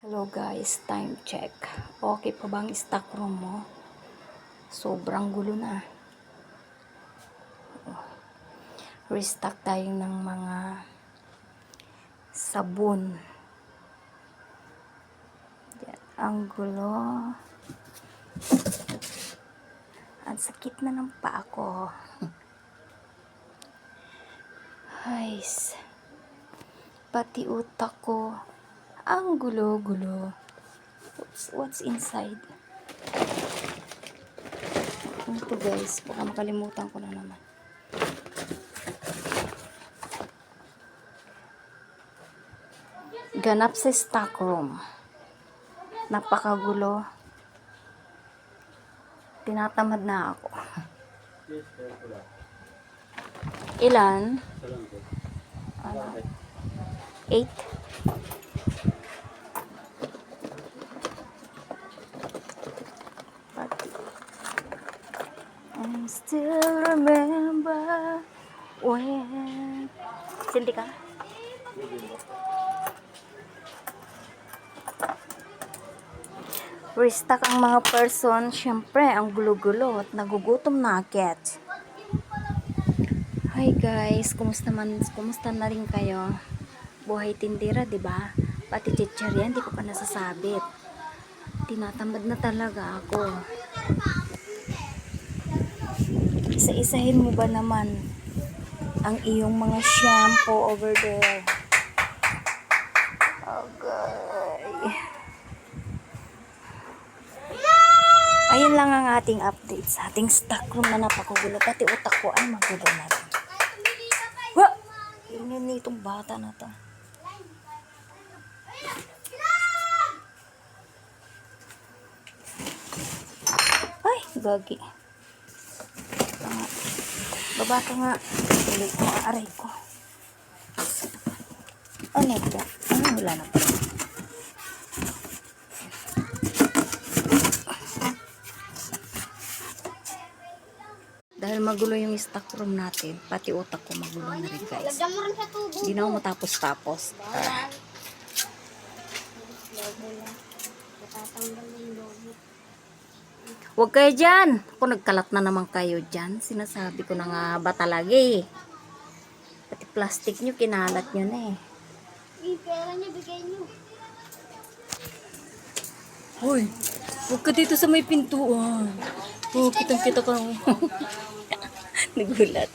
Hello guys, time check. Okay pa bang stock room mo? Sobrang gulo na. Restock tayo ng mga sabon. Yan, ang gulo. Ang sakit na ng paa ko. Guys, pati utak ko. Ang gulo-gulo. What's inside? Ito guys, baka makalimutan ko na naman. Ganap sa stock room. Napakagulo. Tinatamad na ako. Ilan? 8? I still remember when... Sindi ka? Restock ang mga person. Syempre, ang gulo-gulo at nagugutom na agad. Hi guys, kumusta na rin kayo? Buhay tindera, 'di ba? Pati chichirya, hindi ko pa nasasabit. Tinatamad na talaga ako. Isa-isahin mo ba naman ang iyong mga shampoo over there? Okay. Ayun lang ang ating update sa ating stock room na napakagulo. Pati utak ko ay magulo na rin. Wa! Yun itong bata na to. Ay, gagi. Baba ka nga. Tuloy ko, aray ko. Ano ito? Wala na pala. Dahil magulo yung stock room natin, pati utak ko magulo na rin guys. Hindi na ako matapos-tapos. Huwag kayo dyan. Kung nagkalat na naman kayo dyan, sinasabi ko na nga ba talaga eh. Pati plastic nyo, kinalat nyo na eh. Pera niya, bigay niyo. Hoy, huwag ka dito sa may pintuan. Oh, kitang-kita ka. Nagulat.